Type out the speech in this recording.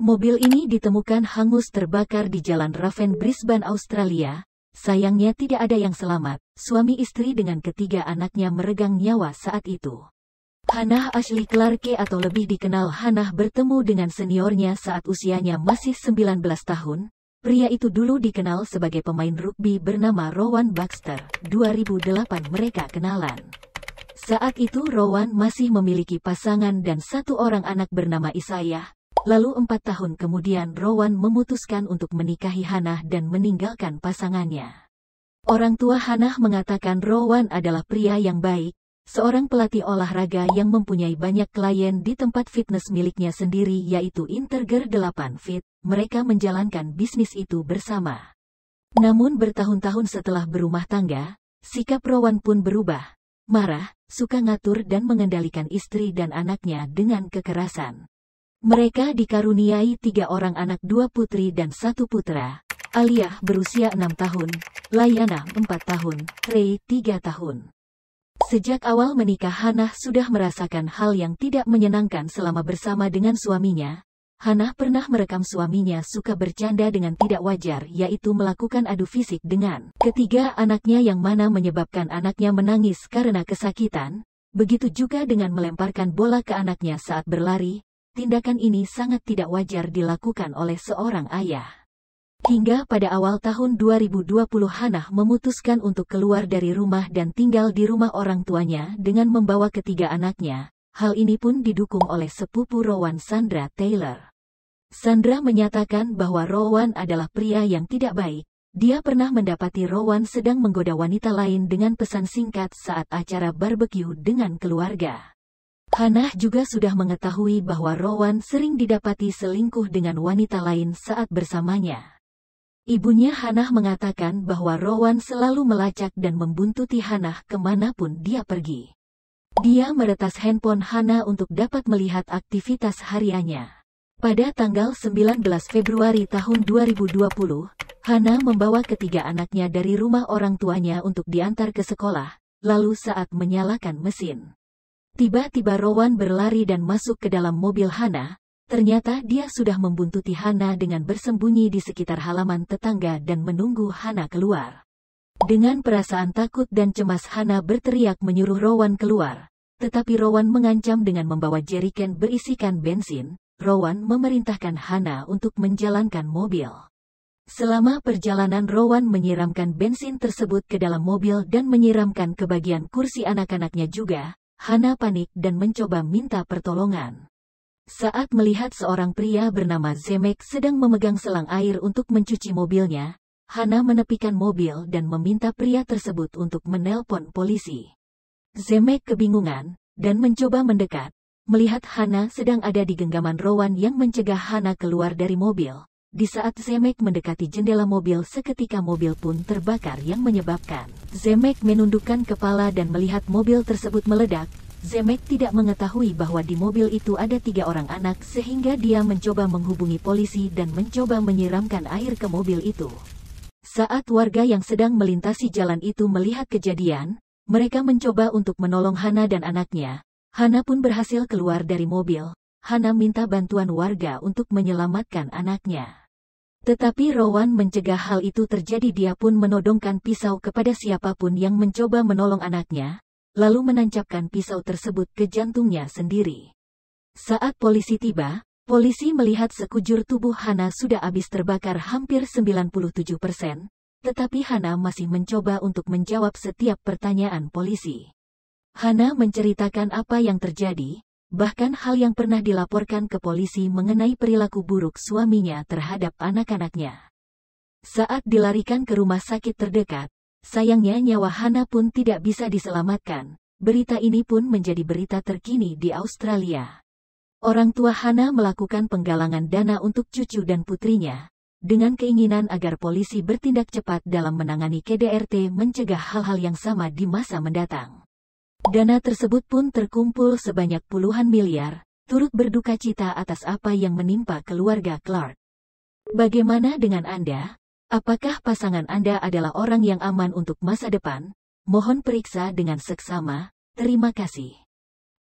Mobil ini ditemukan hangus terbakar di Jalan Raven, Brisbane, Australia. Sayangnya tidak ada yang selamat. Suami istri dengan ketiga anaknya meregang nyawa saat itu. Hannah Ashley Clarke atau lebih dikenal Hannah bertemu dengan seniornya saat usianya masih 19 tahun. Pria itu dulu dikenal sebagai pemain rugby bernama Rowan Baxter. 2008 mereka kenalan. Saat itu Rowan masih memiliki pasangan dan satu orang anak bernama Isaiah. Lalu 4 tahun kemudian Rowan memutuskan untuk menikahi Hannah dan meninggalkan pasangannya. Orang tua Hannah mengatakan Rowan adalah pria yang baik, seorang pelatih olahraga yang mempunyai banyak klien di tempat fitness miliknya sendiri yaitu Integer 8 Fit. Mereka menjalankan bisnis itu bersama. Namun bertahun-tahun setelah berumah tangga, sikap Rowan pun berubah. Marah, suka ngatur dan mengendalikan istri dan anaknya dengan kekerasan. Mereka dikaruniai 3 orang anak, 2 putri dan 1 putra. Aliyah berusia 6 tahun, Layana 4 tahun, Ray 3 tahun. Sejak awal menikah Hannah sudah merasakan hal yang tidak menyenangkan selama bersama dengan suaminya. Hannah pernah merekam suaminya suka bercanda dengan tidak wajar yaitu melakukan adu fisik dengan ketiga anaknya yang mana menyebabkan anaknya menangis karena kesakitan. Begitu juga dengan melemparkan bola ke anaknya saat berlari. Tindakan ini sangat tidak wajar dilakukan oleh seorang ayah. Hingga pada awal tahun 2020 Hannah memutuskan untuk keluar dari rumah dan tinggal di rumah orang tuanya dengan membawa ketiga anaknya. Hal ini pun didukung oleh sepupu Rowan, Sandra Taylor. Sandra menyatakan bahwa Rowan adalah pria yang tidak baik. Dia pernah mendapati Rowan sedang menggoda wanita lain dengan pesan singkat saat acara barbecue dengan keluarga. Hannah juga sudah mengetahui bahwa Rowan sering didapati selingkuh dengan wanita lain saat bersamanya. Ibunya Hannah mengatakan bahwa Rowan selalu melacak dan membuntuti Hannah kemanapun dia pergi. Dia meretas handphone Hannah untuk dapat melihat aktivitas hariannya. Pada tanggal 19 Februari tahun 2020, Hannah membawa ketiga anaknya dari rumah orang tuanya untuk diantar ke sekolah, lalu saat menyalakan mesin. Tiba-tiba Rowan berlari dan masuk ke dalam mobil Hannah. Ternyata dia sudah membuntuti Hannah dengan bersembunyi di sekitar halaman tetangga dan menunggu Hannah keluar. Dengan perasaan takut dan cemas Hannah berteriak menyuruh Rowan keluar. Tetapi Rowan mengancam dengan membawa jeriken berisikan bensin. Rowan memerintahkan Hannah untuk menjalankan mobil. Selama perjalanan Rowan menyiramkan bensin tersebut ke dalam mobil dan menyiramkan ke bagian kursi anak-anaknya juga. Hannah panik dan mencoba minta pertolongan. Saat melihat seorang pria bernama Zemek sedang memegang selang air untuk mencuci mobilnya, Hannah menepikan mobil dan meminta pria tersebut untuk menelpon polisi. Zemek kebingungan dan mencoba mendekat, melihat Hannah sedang ada di genggaman Rowan yang mencegah Hannah keluar dari mobil. Di saat Zemek mendekati jendela mobil seketika mobil pun terbakar yang menyebabkan Zemek menundukkan kepala dan melihat mobil tersebut meledak. Zemek tidak mengetahui bahwa di mobil itu ada 3 orang anak sehingga dia mencoba menghubungi polisi dan mencoba menyiramkan air ke mobil itu. Saat warga yang sedang melintasi jalan itu melihat kejadian, mereka mencoba untuk menolong Hannah dan anaknya. Hannah pun berhasil keluar dari mobil. Hannah minta bantuan warga untuk menyelamatkan anaknya. Tetapi Rowan mencegah hal itu terjadi. Dia pun menodongkan pisau kepada siapapun yang mencoba menolong anaknya, lalu menancapkan pisau tersebut ke jantungnya sendiri. Saat polisi tiba, polisi melihat sekujur tubuh Hannah sudah habis terbakar hampir 97%, tetapi Hannah masih mencoba untuk menjawab setiap pertanyaan polisi. Hannah menceritakan apa yang terjadi, bahkan hal yang pernah dilaporkan ke polisi mengenai perilaku buruk suaminya terhadap anak-anaknya. Saat dilarikan ke rumah sakit terdekat, sayangnya nyawa Hannah pun tidak bisa diselamatkan. Berita ini pun menjadi berita terkini di Australia. Orang tua Hannah melakukan penggalangan dana untuk cucu dan putrinya, dengan keinginan agar polisi bertindak cepat dalam menangani KDRT mencegah hal-hal yang sama di masa mendatang. Dana tersebut pun terkumpul sebanyak puluhan miliar, turut berduka cita atas apa yang menimpa keluarga Clark. Bagaimana dengan Anda? Apakah pasangan Anda adalah orang yang aman untuk masa depan? Mohon periksa dengan seksama. Terima kasih.